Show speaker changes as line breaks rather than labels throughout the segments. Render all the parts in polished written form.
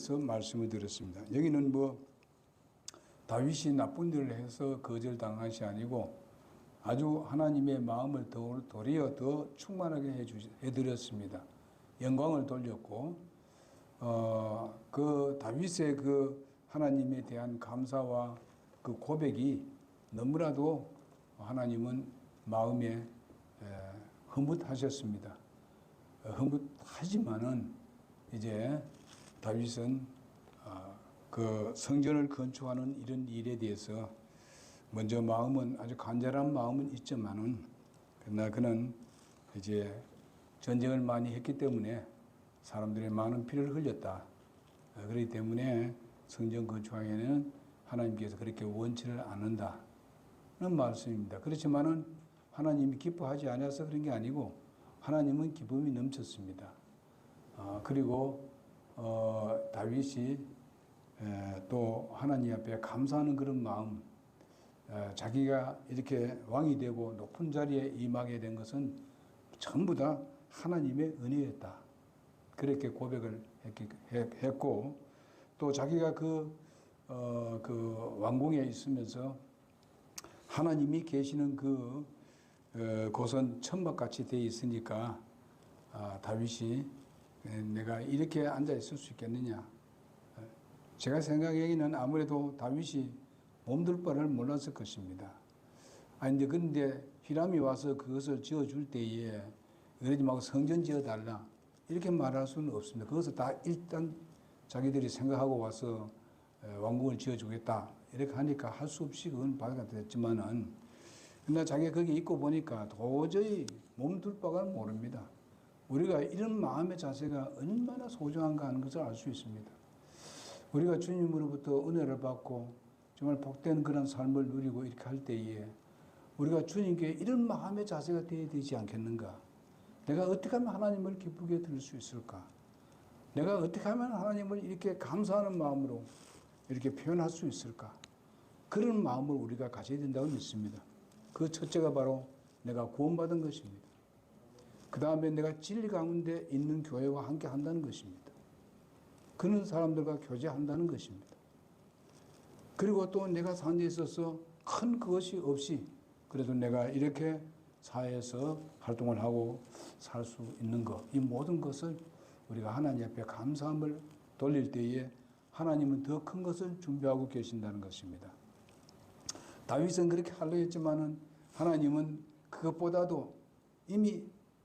대해서 말씀을 드렸습니다. 여기는 뭐 다윗이 나쁜 일을 해서 거절당한 것이 아니고 아주 하나님의 마음을 도리어 더 충만하게 해드렸습니다. 영광을 돌렸고, 그 다윗의 그 하나님에 대한 감사와 그 고백이 너무나도 하나님은 마음에 흐뭇하셨습니다. 흐뭇하지만은 이제 다윗은 그 성전을 건축하는 이런 일에 대해서 먼저 마음은 아주 간절한 마음은 있지만은 그러나 그는 이제 전쟁을 많이 했기 때문에 사람들의 많은 피를 흘렸다. 그렇기 때문에 성전 건축하기에는 하나님께서 그렇게 원치를 않는다는 말씀입니다. 그렇지만은 하나님이 기뻐하지 않아서 그런 게 아니고 하나님은 기쁨이 넘쳤습니다. 그리고 다윗이 또 하나님 앞에 감사하는 그런 마음, 자기가 이렇게 왕이 되고 높은 자리에 임하게 된 것은 전부 다 하나님의 은혜였다. 그렇게 고백을 했고, 또 자기가 그 왕궁에 있으면서 하나님이 계시는 곳은 천막같이 되어 있으니까 다윗이 내가 이렇게 앉아 있을 수 있겠느냐. 제가 생각하기에는 아무래도 다윗이 몸둘 바를 몰랐을 것입니다. 그런데 히람이 와서 그것을 지어줄 때에 그러지 말고 성전 지어달라 이렇게 말할 수는 없습니다. 그것을 다 일단 자기들이 생각하고 와서 왕궁을 지어주겠다 이렇게 하니까 할 수 없이 그건 받아들였지만은, 그러나 자기가 거기 있고 보니까 도저히 몸둘 바가 모릅니다. 우리가 이런 마음의 자세가 얼마나 소중한가 하는 것을 알 수 있습니다. 우리가 주님으로부터 은혜를 받고 정말 복된 그런 삶을 누리고 이렇게 할 때에 우리가 주님께 이런 마음의 자세가 되어야 되지 않겠는가? 내가 어떻게 하면 하나님을 기쁘게 드릴 수 있을까? 내가 어떻게 하면 하나님을 이렇게 감사하는 마음으로 이렇게 표현할 수 있을까? 그런 마음을 우리가 가져야 된다고 믿습니다. 그 첫째가 바로 내가 구원받은 것입니다. 그 다음에 내가 진리 가운데 있는 교회와 함께 한다는 것입니다. 그런 사람들과 교제한다는 것입니다. 그리고 또 내가 사는 데 있어서 큰 그것이 없이 그래도 내가 이렇게 사회에서 활동을 하고 살 수 있는 것, 이 모든 것을 우리가 하나님 앞에 감사함을 돌릴 때에 하나님은 더 큰 것을 준비하고 계신다는 것입니다. 다윗은 그렇게 하려 했지만은 하나님은 그것보다도 이미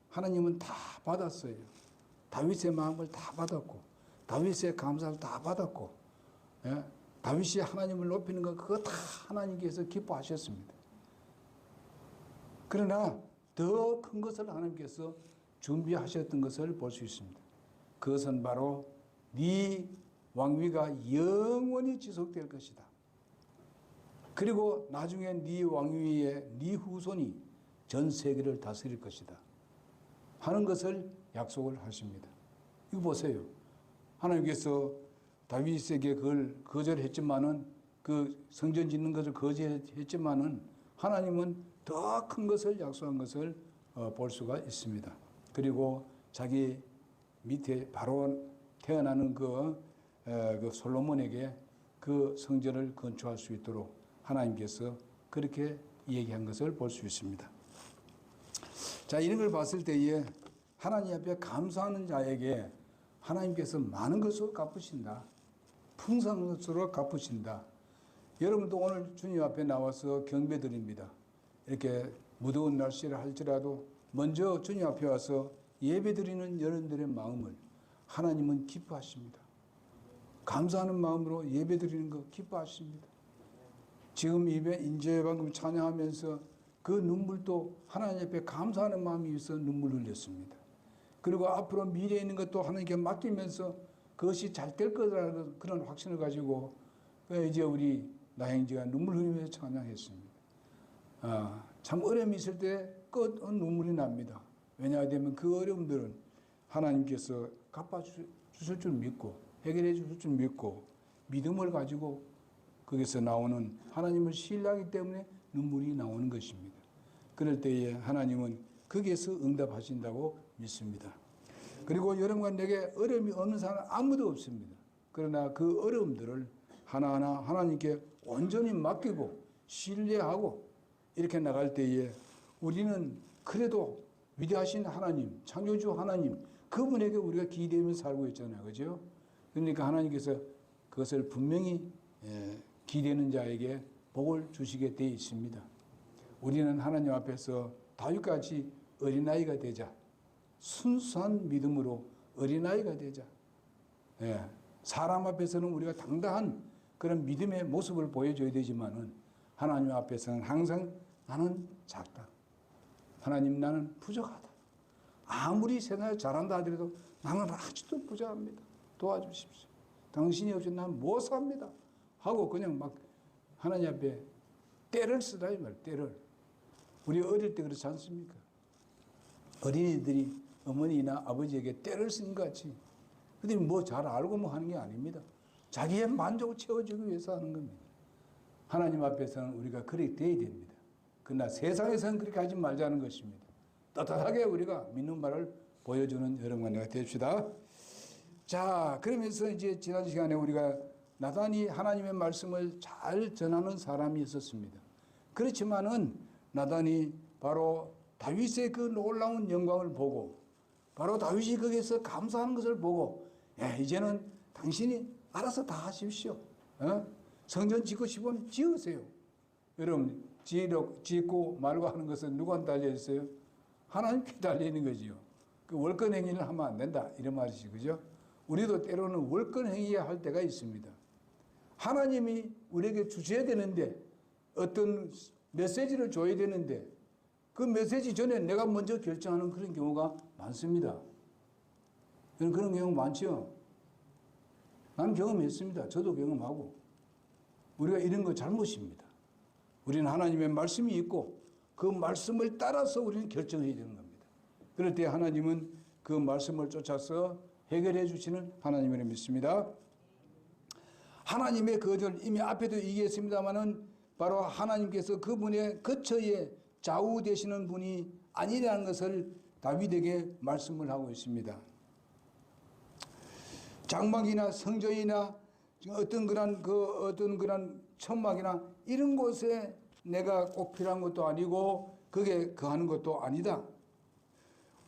하나님은 다 받았어요. 다윗의 마음을 다 받았고 다윗의 감사를 다 받았고, 예? 다윗이 하나님을 높이는 것 그거 다 하나님께서 기뻐하셨습니다. 그러나 더 큰 것을 하나님께서 준비하셨던 것을 볼 수 있습니다. 그것은 바로 네 왕위가 영원히 지속될 것이다. 그리고 나중에 네 왕위에 네 후손이 전 세계를 다스릴 것이다 하는 것을 약속을 하십니다. 이거 보세요. 하나님께서 다윗에게 그걸 거절했지만은, 그 성전 짓는 것을 거절했지만은 하나님은 더 큰 것을 약속한 것을 볼 수가 있습니다. 그리고 자기 밑에 바로 태어나는 그 솔로몬에게 그 성전을 건축할 수 있도록 하나님께서 그렇게 얘기한 것을 볼 수 있습니다. 자, 이런 걸 봤을 때에 하나님 앞에 감사하는 자에게 하나님께서 많은 것으로 갚으신다. 풍성한 것으로 갚으신다. 여러분도 오늘 주님 앞에 나와서 경배드립니다. 이렇게 무더운 날씨를 할지라도 먼저 주님 앞에 와서 예배드리는 여러분들의 마음을 하나님은 기뻐하십니다. 감사하는 마음으로 예배드리는 거 기뻐하십니다. 지금 이제 방금 찬양하면서 그 눈물도 하나님 앞에 감사하는 마음이 있어 눈물 흘렸습니다. 그리고 앞으로 미래에 있는 것도 하나님께 맡기면서 그것이 잘 될 거라는 그런 확신을 가지고 이제 우리 나행지가 눈물 흘리면서 찬양했습니다. 참 어려움이 있을 때 끝은 눈물이 납니다. 왜냐하면 그 어려움들은 하나님께서 갚아주실 줄 믿고 해결해 주실 줄 믿고 믿음을 가지고 거기서 나오는 하나님을 신뢰하기 때문에 눈물이 나오는 것입니다. 그럴 때에 하나님은 거기에서 응답하신다고 믿습니다. 그리고 여러분과 내게 어려움이 없는 사람은 아무도 없습니다. 그러나 그 어려움들을 하나하나 하나님께 온전히 맡기고 신뢰하고 이렇게 나갈 때에 우리는 그래도 위대하신 하나님, 창조주 하나님, 그분에게 우리가 기대하며 살고 있잖아요. 그죠? 그러니까 하나님께서 그것을 분명히 기대는 자에게 복을 주시게 되어 있습니다. 우리는 하나님 앞에서 다윗같이 어린아이가 되자. 순수한 믿음으로 어린아이가 되자. 사람 앞에서는 우리가 당당한 그런 믿음의 모습을 보여줘야 되지만은 하나님 앞에서는 항상 나는 작다. 하나님 나는 부족하다. 아무리 세상에 잘한다 하더라도 나는 아직도 부족합니다. 도와주십시오. 당신이 없이 나는 못 삽니다. 하고 그냥 막 하나님 앞에 때를 쓰다 이 말, 때를. 우리 어릴 때 그렇지 않습니까? 어린이들이 어머니나 아버지에게 때를 쓰는 것 같이. 근데 뭐 잘 알고 뭐 하는 게 아닙니다. 자기의 만족을 채워주기 위해서 하는 겁니다. 하나님 앞에서는 우리가 그렇게 돼야 됩니다. 그러나 세상에서는 그렇게 하지 말자는 것입니다. 떳떳하게 우리가 믿는 바를 보여주는 여러분과 내가 됩시다. 자, 그러면서 이제 지난 시간에 우리가 나단이 하나님의 말씀을 잘 전하는 사람이 있었습니다. 그렇지만은 나단이 바로 다윗의 그 놀라운 영광을 보고 바로 다윗이 거기에서 감사하는 것을 보고 이제는 당신이 알아서 다 하십시오. 성전 짓고 싶으면 지으세요. 여러분 짓고 말고 하는 것은 누구한테 달려있어요? 하나님께 달려있는 거지요. 그 월권 행위를 하면 안 된다 이런 말이지, 그죠? 우리도 때로는 월권 행위해야 할 때가 있습니다. 하나님이 우리에게 주셔야 되는데 어떤 메시지를 줘야 되는데 그 메시지 전에 내가 먼저 결정하는 그런 경우가 많습니다. 그런 경우 많죠. 나는 경험했습니다. 저도 경험하고. 우리가 이런 거 잘못입니다. 우리는 하나님의 말씀이 있고 그 말씀을 따라서 우리는 결정해야 되는 겁니다. 그럴 때 하나님은 그 말씀을 쫓아서 해결해 주시는 하나님을 믿습니다. 하나님의 그것을 이미 앞에도 얘기했습니다마는 바로 하나님께서 그분의 거처에 좌우되시는 분이 아니라는 것을 다윗에게 말씀을 하고 있습니다. 장막이나 성전이나 어떤 그런 천막이나 이런 곳에 내가 꼭 필요한 것도 아니고 그게 거하는 것도 아니다.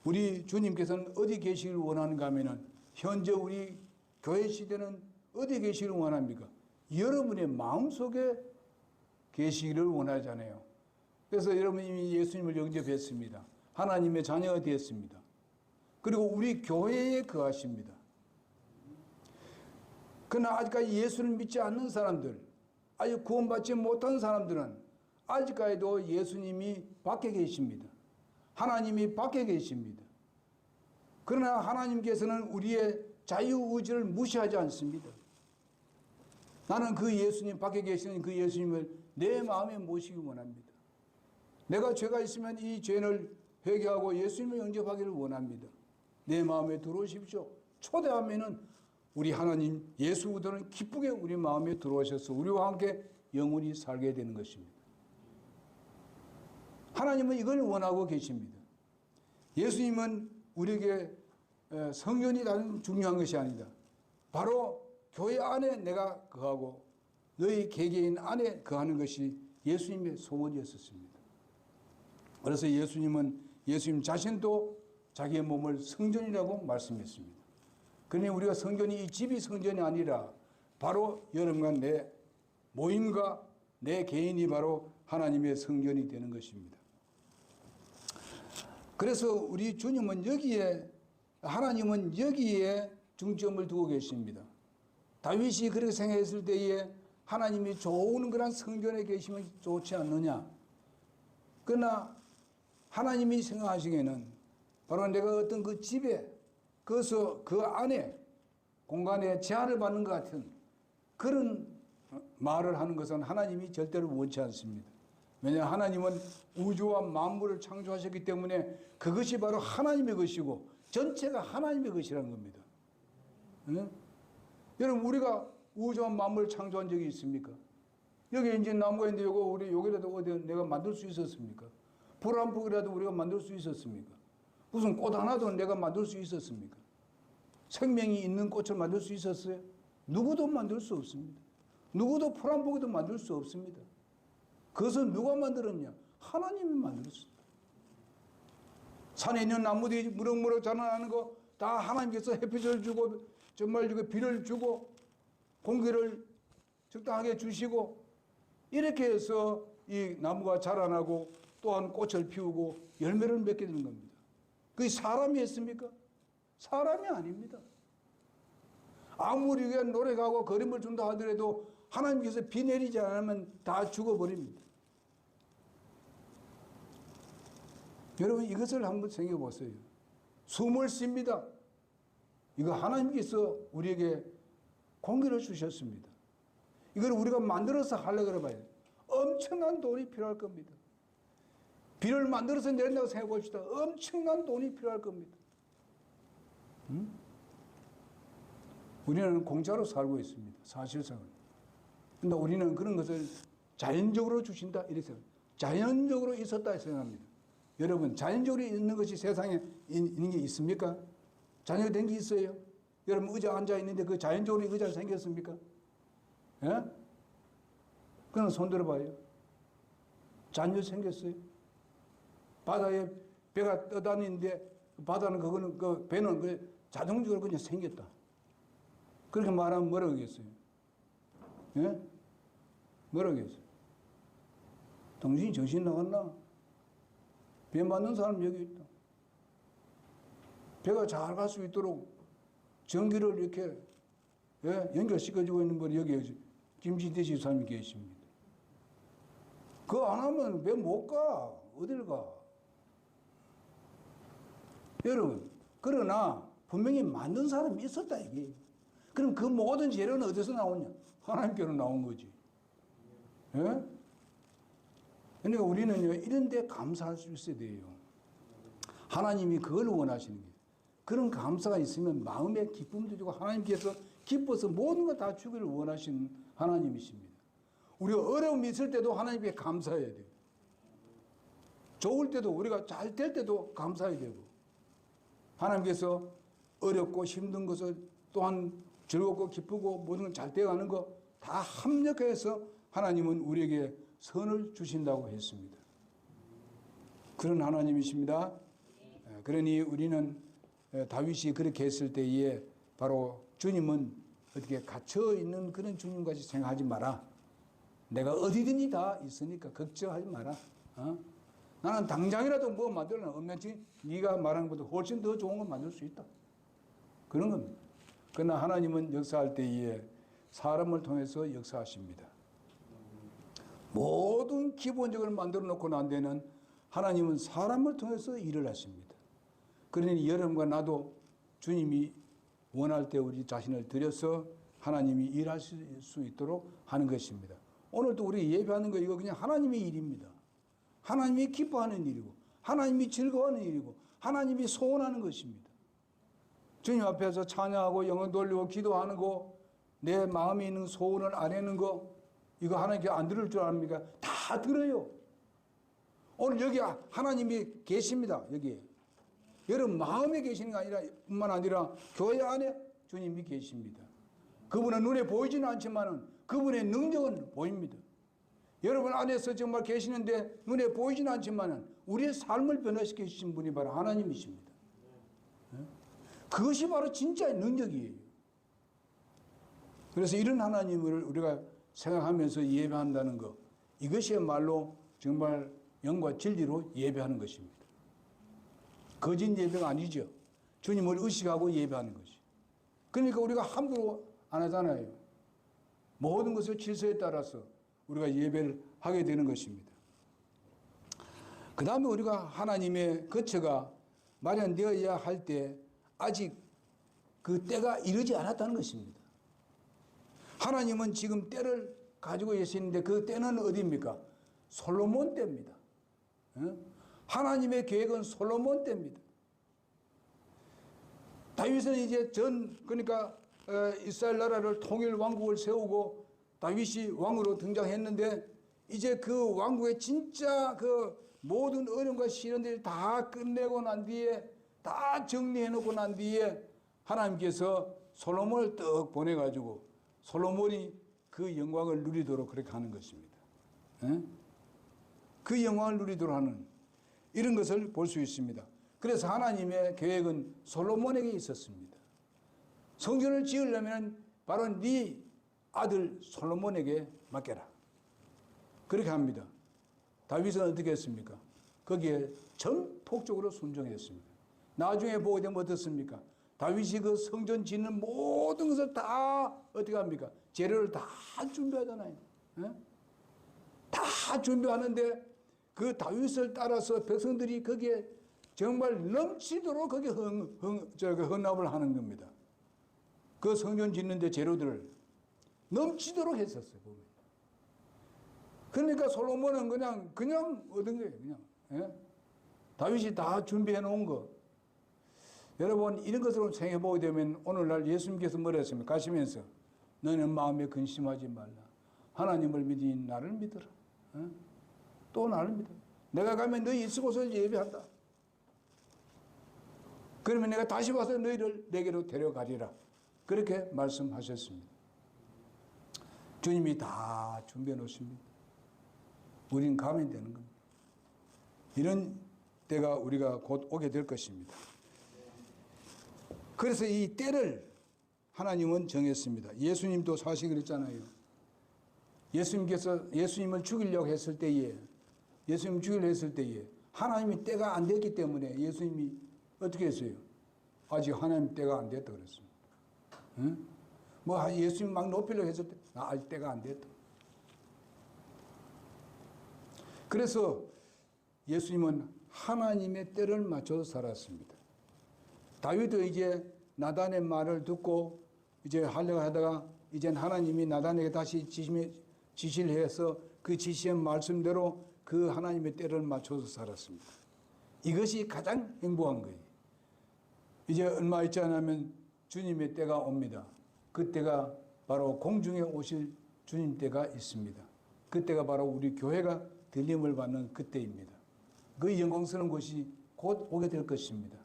우리 주님께서는 어디 계시기를 원하는가 하면은 현재 우리 교회 시대는 어디 계시기를 원합니까? 여러분의 마음속에 계시기를 원하잖아요. 그래서 여러분이 이미 예수님을 영접했습니다. 하나님의 자녀가 되었습니다. 그리고 우리 교회에 거하십니다. 그러나 아직까지 예수를 믿지 않는 사람들, 아직 구원받지 못한 사람들은 아직까지도 예수님이 밖에 계십니다. 하나님이 밖에 계십니다. 그러나 하나님께서는 우리의 자유의지를 무시하지 않습니다. 나는 그 예수님, 밖에 계시는 그 예수님을 내 마음에 모시기 원합니다. 내가 죄가 있으면 이 죄를 회개하고 예수님을 영접하기를 원합니다. 내 마음에 들어오십시오. 초대하면은 우리 하나님 예수 그들은 기쁘게 우리 마음에 들어오셔서 우리와 함께 영원히 살게 되는 것입니다. 하나님은 이걸 원하고 계십니다. 예수님은 우리에게 성전이 단 중요한 것이 아니다. 바로 교회 안에 내가 거하고 너희 개개인 안에 거하는 것이 예수님의 소원이었습니다. 그래서 예수님 자신도 자기의 몸을 성전이라고 말씀했습니다. 그러니 우리가 성전이 이 집이 성전이 아니라 바로 여러분과 내 모임과 내 개인이 바로 하나님의 성전이 되는 것입니다. 그래서 우리 주님은 하나님은 여기에 중점을 두고 계십니다. 다윗이 그렇게 생각했을 때에 하나님이 좋은 그런 성전에 계시면 좋지 않느냐. 그러나 하나님이 생각하시기에는 바로 내가 어떤 그 집에 그 안에 공간에 제한을 받는 것 같은 그런 말을 하는 것은 하나님이 절대로 원치 않습니다. 왜냐하면 하나님은 우주와 만물을 창조하셨기 때문에 그것이 바로 하나님의 것이고 전체가 하나님의 것이라는 겁니다. 네? 여러분 우리가 우주와 만물을 창조한 적이 있습니까? 여기 이제 나무가 있는데 우리 여기라도 어디 내가 만들 수 있었습니까? 불 한 폭이라도 우리가 만들 수 있었습니까? 무슨 꽃 하나도 내가 만들 수 있었습니까? 생명이 있는 꽃을 만들 수 있었어요? 누구도 만들 수 없습니다. 누구도 포란보기도 만들 수 없습니다. 그것은 누가 만들었냐? 하나님이 만들었어요. 산에 있는 나무들이 무럭무럭 자라나는 거 다 하나님께서 햇빛을 주고 정말 비를 주고 공기를 적당하게 주시고 이렇게 해서 이 나무가 자라나고 또한 꽃을 피우고 열매를 맺게 되는 겁니다. 그게 사람이 했습니까? 사람이 아닙니다. 아무리 노력하고 그림을 준다 하더라도 하나님께서 비 내리지 않으면 다 죽어버립니다. 여러분 이것을 한번 생각해 보세요. 숨을 쉽니다. 이거 하나님께서 우리에게 공기를 주셨습니다. 이걸 우리가 만들어서 하려고 해봐요. 엄청난 돈이 필요할 겁니다. 비를 만들어서 내린다고 생각해 봅시다. 엄청난 돈이 필요할 겁니다. 우리는 공짜로 살고 있습니다. 사실상은. 근데 우리는 그런 것을 자연적으로 주신다 이렇게 생각합니다. 자연적으로 있었다 생각합니다. 여러분 자연적으로 있는 것이 세상에 있는 게 있습니까? 자연적으로 된 게 있어요? 여러분 의자 앉아 있는데 그 자연적으로 의자 생겼습니까? 예? 그럼 손 들어봐요. 자연적으로 생겼어요? 바다에 배가 떠다니는데 바다는 그거는 그 배는 그 자동적으로 그냥 생겼다. 그렇게 말하면 뭐라고 하겠어요? 예? 뭐라고 하겠어요? 당신이 정신 나갔나? 배 맞는 사람 여기 있다. 배가 잘 갈 수 있도록 전기를 이렇게 연결시켜주고 있는 분이 여기 김진태 집사님이 계십니다. 그거 안 하면 배 못 가. 어딜 가? 여러분, 그러나 분명히 만든 사람이 있었다 이게. 그럼 그 모든 재료는 어디서 나오냐? 하나님께로 나온 거지. 예? 그러니까 우리는요, 이런 데 감사할 수 있어야 돼요. 하나님이 그걸 원하시는 거예요. 그런 감사가 있으면 마음에 기쁨도 주고 하나님께서 기뻐서 모든 거 다 주기를 원하시는 하나님이십니다. 우리가 어려움이 있을 때도 하나님께 감사해야 돼요. 좋을 때도 우리가 잘 될 때도 감사해야 되고 하나님께서 어렵고 힘든 것을 또한 즐겁고 기쁘고 모든 걸 잘 되어가는 거 다 합력해서 하나님은 우리에게 선을 주신다고 했습니다. 그런 하나님이십니다. 그러니 우리는 다윗이 그렇게 했을 때에 바로 주님은 어떻게 갇혀있는 그런 주님같이 생각하지 마라. 내가 어디든지 다 있으니까 걱정하지 마라. 나는 당장이라도 뭐 만들어놔. 엄연히 네가 말하는 것보다 훨씬 더 좋은 걸 만들 수 있다. 그런 겁니다. 그러나 하나님은 역사할 때에 사람을 통해서 역사하십니다. 모든 기본적으로 만들어 놓고 난 데는 하나님은 사람을 통해서 일을 하십니다. 그러니 여러분과 나도 주님이 원할 때 우리 자신을 들여서 하나님이 일하실 수 있도록 하는 것입니다. 오늘도 우리 예배하는 거 이거 그냥 하나님의 일입니다. 하나님이 기뻐하는 일이고 하나님이 즐거워하는 일이고 하나님이 소원하는 것입니다. 주님 앞에서 찬양하고 영광 돌리고 기도하는 거 내 마음에 있는 소원을 아내는 거 이거 하나님께 안 들을 줄 압니까? 다 들어요. 오늘 여기 하나님이 계십니다. 여기 여러분 마음에 계시는 게 아니라 뿐만 아니라 교회 안에 주님이 계십니다. 그분은 눈에 보이지는 않지만 그분의 능력은 보입니다. 여러분 안에서 정말 계시는데 눈에 보이지는 않지만 우리의 삶을 변화시켜 주신 분이 바로 하나님이십니다. 그것이 바로 진짜의 능력이에요. 그래서 이런 하나님을 우리가 생각하면서 예배한다는 것, 이것이야말로 정말 영과 진리로 예배하는 것입니다. 거짓 예배가 아니죠. 주님을 의식하고 예배하는 것이. 그러니까 우리가 함부로 안 하잖아요. 모든 것을 질서에 따라서 우리가 예배를 하게 되는 것입니다. 그 다음에 우리가 하나님의 거처가 마련되어야 할 때 아직 그 때가 이르지 않았다는 것입니다. 하나님은 지금 때를 가지고 계시는데 그 때는 어디입니까? 솔로몬 때입니다. 하나님의 계획은 솔로몬 때입니다. 다윗은 이제 그러니까 이스라엘 나라를 통일 왕국을 세우고 다윗이 왕으로 등장했는데 이제 그 왕국의 진짜 그 모든 어려움과 시련들을 다 끝내고 난 뒤에 다 정리해 놓고 난 뒤에 하나님께서 솔로몬을 떡 보내가지고 솔로몬이 그 영광을 누리도록 그렇게 하는 것입니다. 그 영광을 누리도록 하는 이런 것을 볼 수 있습니다. 그래서 하나님의 계획은 솔로몬에게 있었습니다. 성전을 지으려면 바로 네 아들 솔로몬에게 맡겨라. 그렇게 합니다. 다윗은 어떻게 했습니까? 거기에 전폭적으로 순종했습니다. 나중에 보게 되면 어떻습니까? 다윗이 그 성전 짓는 모든 것을 다 어떻게 합니까? 재료를 다 준비하잖아요. 다 준비하는데 그 다윗을 따라서 백성들이 거기에 정말 넘치도록 거기에 헌납을 하는 겁니다. 그 성전 짓는데 재료들을 넘치도록 했었어요. 보면. 그러니까 솔로몬은 그냥 얻은 거예요. 그냥. 다윗이 다 준비해 놓은 거. 여러분 이런 것으로 생각해 보게 되면 오늘날 예수님께서 뭐라 했습니까? 가시면서 너는 마음에 근심하지 말라. 하나님을 믿으니 나를 믿어라. 또 나를 믿어라. 내가 가면 너희 있을 곳을 예비한다. 그러면 내가 다시 와서 너희를 내게로 데려가리라. 그렇게 말씀하셨습니다. 주님이 다 준비해 놓습니다. 우리는 가면 되는 겁니다. 이런 때가 우리가 곧 오게 될 것입니다. 그래서 이 때를 하나님은 정했습니다. 예수님도 사실 그랬잖아요. 예수님께서 예수님을 죽이려고 했을 때에 하나님이 때가 안 됐기 때문에 예수님이 어떻게 했어요? 아직 하나님 때가 안 됐다 그랬습니다. 뭐 예수님 막 높이려고 했을 때 아직 때가 안 됐다. 그래서 예수님은 하나님의 때를 맞춰서 살았습니다. 다윗도 이제 나단의 말을 듣고 이제 하려고 하다가 이제 하나님이 나단에게 다시 지시를 해서 그 지시한 말씀대로 그 하나님의 때를 맞춰서 살았습니다. 이것이 가장 행복한 거예요. 이제 얼마 있지 않으면 주님의 때가 옵니다. 그때가 바로 공중에 오실 주님 때가 있습니다. 그때가 바로 우리 교회가 들림을 받는 그때입니다. 그 영광스러운 것이 곧 오게 될 것입니다.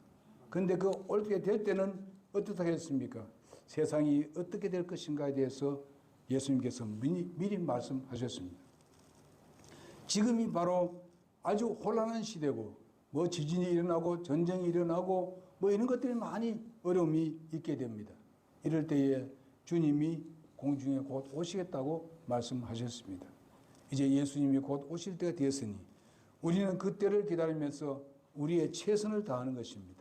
그런데 그 오게 될 때는 어떻게 하겠습니까? 세상이 어떻게 될 것인가에 대해서 예수님께서 미리 말씀하셨습니다. 지금이 바로 아주 혼란한 시대고 뭐 지진이 일어나고 전쟁이 일어나고 뭐 이런 것들이 많이 어려움이 있게 됩니다. 이럴 때에 주님이 공중에 곧 오시겠다고 말씀하셨습니다. 이제 예수님이 곧 오실 때가 되었으니 우리는 그 때를 기다리면서 우리의 최선을 다하는 것입니다.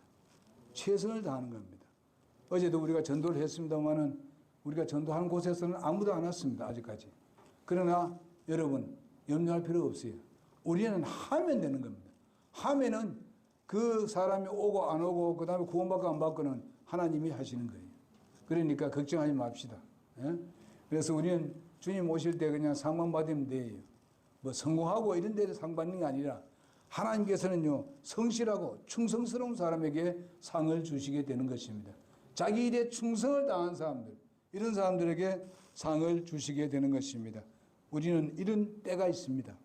최선을 다하는 겁니다. 어제도 우리가 전도를 했습니다마는 우리가 전도하는 곳에서는 아무도 안 왔습니다. 아직까지. 그러나 여러분 염려할 필요 없어요. 우리는 하면 되는 겁니다. 하면은 그 사람이 오고 안 오고 그 다음에 구원받고 안 받고는 하나님이 하시는 거예요. 그러니까 걱정하지 맙시다. 그래서 우리는 주님 오실 때 그냥 상만 받으면 돼요. 뭐 성공하고 이런 데서 상 받는 게 아니라 하나님께서는요 성실하고 충성스러운 사람에게 상을 주시게 되는 것입니다. 자기 일에 충성을 다한 사람들, 이런 사람들에게 상을 주시게 되는 것입니다. 우리는 이런 때가 있습니다.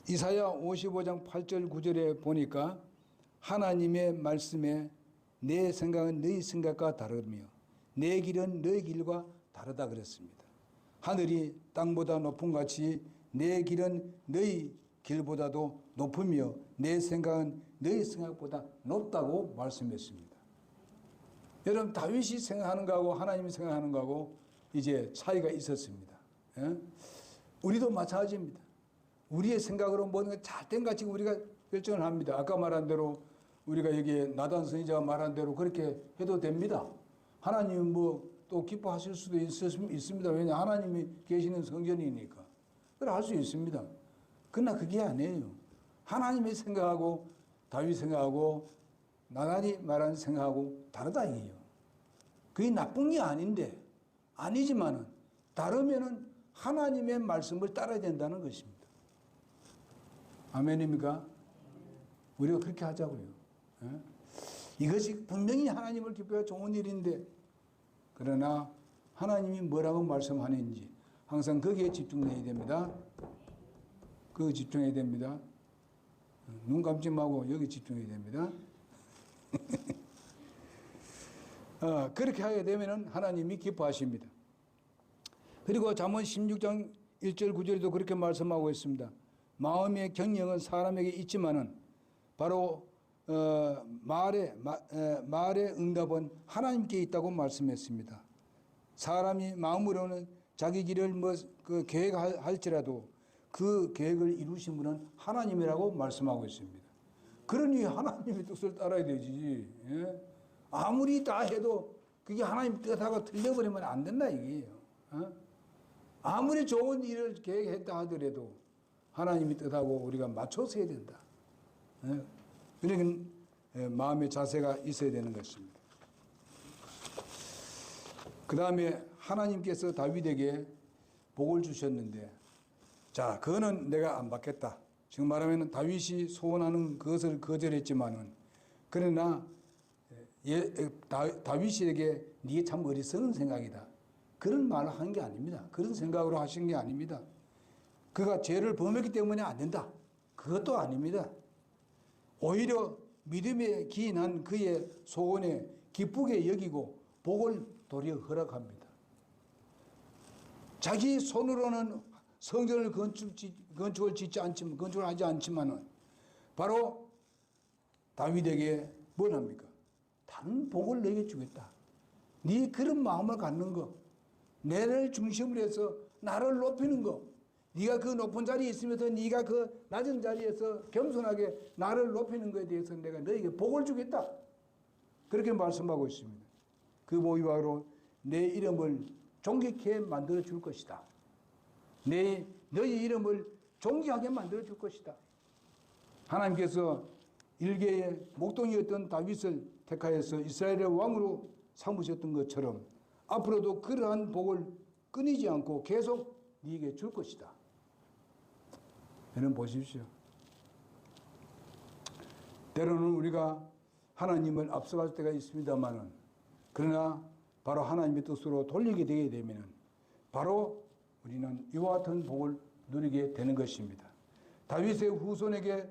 이사야 55장 8절 9절에 보니까 하나님의 말씀에 내 생각은 너희 생각과 다르며 내 길은 너희 길과 다르다 그랬습니다. 하늘이 땅보다 높은 같이 내 길은 너희 길보다도 높으며 내 생각은 너희 생각보다 높다고 말씀했습니다. 여러분 다윗이 생각하는 거하고 하나님이 생각하는 거하고 이제 차이가 있었습니다. 우리도 마찬가지입니다. 우리의 생각으로 모든 게 잘된 같이 우리가 결정을 합니다. 아까 말한 대로 우리가 여기에 나단 선지자가 말한 대로 그렇게 해도 됩니다. 하나님은 뭐 또 기뻐하실 수도 있습니다. 왜냐 하나님이 계시는 성전이니까. 그래 할 수 있습니다. 그러나 그게 아니에요. 하나님이 생각하고 다윗 생각하고 나단이 말하는 생각하고 다르다 이게요. 그게 나쁜 게 아닌데 아니지만은 다르면은 하나님의 말씀을 따라야 된다는 것입니다. 아멘입니까? 우리가 그렇게 하자고요. 이것이 분명히 하나님을 기뻐해 좋은 일인데 그러나 하나님이 뭐라고 말씀하는지 항상 거기에 집중해야 됩니다. 거기에 집중해야 됩니다. 눈 감지 말고 여기 집중해야 됩니다. 그렇게 하게 되면 하나님이 기뻐하십니다. 그리고 잠언 16장 1절 9절에도 그렇게 말씀하고 있습니다. 마음의 경영은 사람에게 있지만은 바로 말의 응답은 하나님께 있다고 말씀했습니다. 사람이 마음으로는 자기 길을 계획할지라도 그 계획을 이루신 분은 하나님이라고 말씀하고 있습니다. 그러니 하나님의 뜻을 따라야 되지. 예? 아무리 다 해도 그게 하나님 뜻하고 틀려버리면 안 된다 이게요. 아무리 좋은 일을 계획했다 하더라도 하나님의 뜻하고 우리가 맞춰서 해야 된다. 그러니까 마음의 자세가 있어야 되는 것입니다. 그 다음에 하나님께서 다윗에게 복을 주셨는데, 자, 그거는 내가 안 받겠다. 지금 말하면 다윗이 소원하는 것을 거절했지만은, 그러나 다윗에게 네게 참 어리석은 생각이다. 그런 말을 한 게 아닙니다. 그런 생각으로 하신 게 아닙니다. 그가 죄를 범했기 때문에 안 된다. 그것도 아닙니다. 오히려 믿음에 기인한 그의 소원에 기쁘게 여기고 복을 도리어 허락합니다. 자기 손으로는 성전을 건축을 하지 않지만은 바로 다윗에게 뭘 합니까? 다른 복을 내게 주겠다. 네 그런 마음을 갖는 거, 내를 중심으로 해서 나를 높이는 거, 네가 그 높은 자리에 있으면서 네가 그 낮은 자리에서 겸손하게 나를 높이는 것에 대해서 내가 너에게 복을 주겠다. 그렇게 말씀하고 있습니다. 그 복이 바로 내 이름을 존귀케 만들어 줄 것이다. 너희 이름을 존귀하게 만들어 줄 것이다. 하나님께서 일개의 목동이었던 다윗을 택하여서 이스라엘의 왕으로 삼으셨던 것처럼 앞으로도 그러한 복을 끊이지 않고 계속 네게 줄 것이다. 여러분 보십시오. 때로는 우리가 하나님을 앞서갈 때가 있습니다만은, 그러나 바로 하나님의 뜻으로 돌리게 되게 되면 바로 우리는 이와 같은 복을 누리게 되는 것입니다. 다윗의 후손에게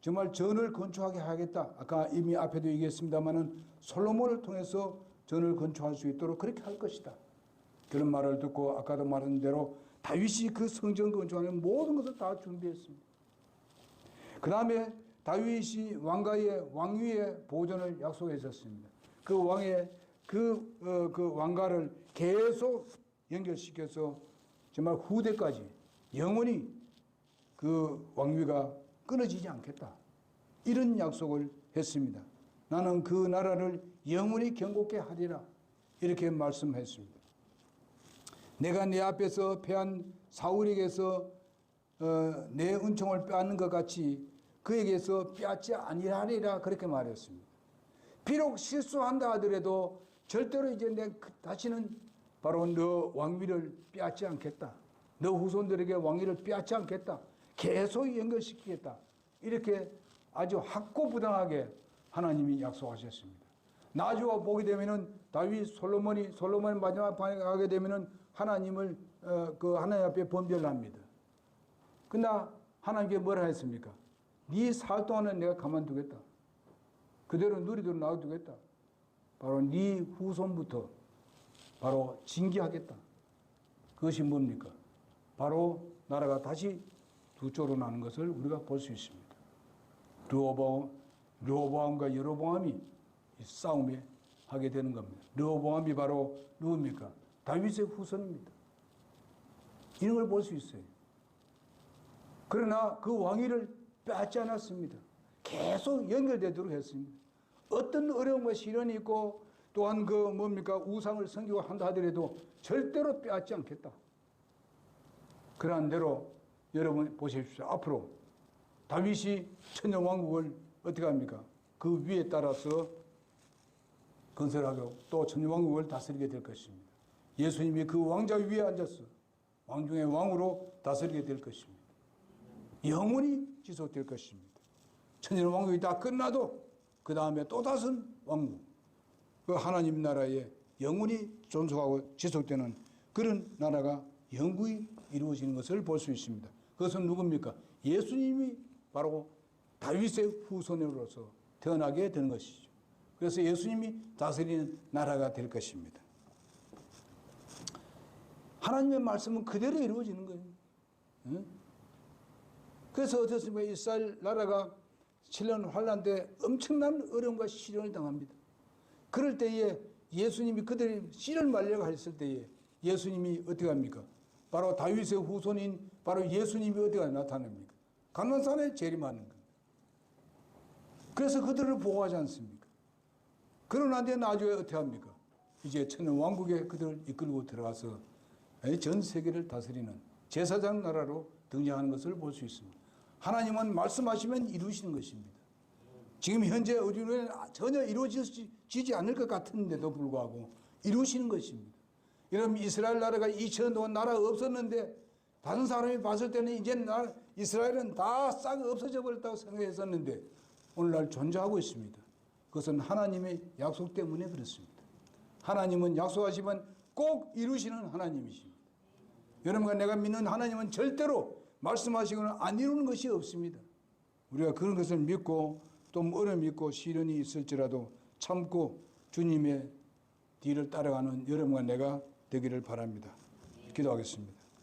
정말 전을 건축하게 하겠다. 아까 이미 앞에도 얘기했습니다만은 솔로몬을 통해서 전을 건축할 수 있도록 그렇게 할 것이다. 그런 말을 듣고 아까도 말한 대로 다윗이 그 성전 건축하는 모든 것을 다 준비했습니다. 그 다음에 다윗이 왕위의 보존을 약속했었습니다. 그 왕의 그 왕가를 계속 연결시켜서 정말 후대까지 영원히 그 왕위가 끊어지지 않겠다. 이런 약속을 했습니다. 나는 그 나라를 영원히 경고케 하리라. 이렇게 말씀했습니다. 내가 내 앞에서 패한 사울에게서 내 은총을 빼앗는 것 같이 그에게서 빼앗지 아니하리라. 그렇게 말했습니다. 비록 실수한다 하더라도 절대로 이제 다시는 바로 너 왕위를 빼앗지 않겠다. 너 후손들에게 왕위를 빼앗지 않겠다. 계속 연결시키겠다. 이렇게 아주 확고부당하게 하나님이 약속하셨습니다. 나중에 보게 되면은 솔로몬이 마지막 판에 가게 되면은 하나님을 하나님 앞에 범죄를 합니다. 그러나 하나님께 뭐라 했습니까? 네 살 동안은 내가 가만두겠다. 그대로 누리도록 놔두겠다. 바로 네 후손부터 바로 징계하겠다. 그것이 뭡니까? 바로 나라가 다시 두 쪽으로 나는 것을 우리가 볼 수 있습니다. 르호보암과 여로보암이 싸움에 하게 되는 겁니다. 르호보암이 바로 누굽니까? 다윗의 후손입니다. 이런 걸 볼 수 있어요. 그러나 그 왕위를 빼앗지 않았습니다. 계속 연결되도록 했습니다. 어떤 어려움과 시련이 있고 또한 우상을 섬기고 한다 하더라도 절대로 빼앗지 않겠다. 그러한 대로 여러분 보십시오. 앞으로 다윗이 천년왕국을 어떻게 합니까? 그 위에 따라서 건설하고 또 천년왕국을 다스리게 될 것입니다. 예수님이 그 왕좌 위에 앉아서 왕 중의 왕으로 다스리게 될 것입니다. 영원히 지속될 것입니다. 천년왕국이 다 끝나도 그 다음에 또 다른 왕국, 그 하나님 나라에 영원히 존속하고 지속되는 그런 나라가 영구히 이루어지는 것을 볼 수 있습니다. 그것은 누굽니까? 예수님이 바로 다윗의 후손으로서 태어나게 되는 것이죠. 그래서 예수님이 다스리는 나라가 될 것입니다. 하나님의 말씀은 그대로 이루어지는 거예요. 응? 그래서 어떻습니까? 이스라엘 나라가 7년 환란 때 엄청난 어려움과 시련을 당합니다. 그럴 때에 예수님이 그들이 씨를 말려고 했을 때에 예수님이 어떻게 합니까? 바로 다윗의 후손인 바로 예수님이 어디가 나타납니까? 감난산에 재림하는 겁니다. 그래서 그들을 보호하지 않습니까? 그러나 나중에 어떻게 합니까? 이제 천년 왕국에 그들을 이끌고 들어가서 전 세계를 다스리는 제사장 나라로 등장하는 것을 볼 수 있습니다. 하나님은 말씀하시면 이루시는 것입니다. 지금 현재 우리는 전혀 이루어지지 않을 것 같은데도 불구하고 이루시는 것입니다. 여러분, 이스라엘 나라가 2000년 동안 나라가 없었는데 다른 사람이 봤을 때는 이제 이스라엘은 다 싹 없어져 버렸다고 생각했었는데 오늘날 존재하고 있습니다. 그것은 하나님의 약속 때문에 그렇습니다. 하나님은 약속하시면 꼭 이루시는 하나님이십니다. 여러분과 내가 믿는 하나님은 절대로 말씀하시거나 안 이루는 것이 없습니다. 우리가 그런 것을 믿고 또 어려움이 있고 시련이 있을지라도 참고 주님의 뒤를 따라가는 여러분과 내가 되기를 바랍니다. 기도하겠습니다.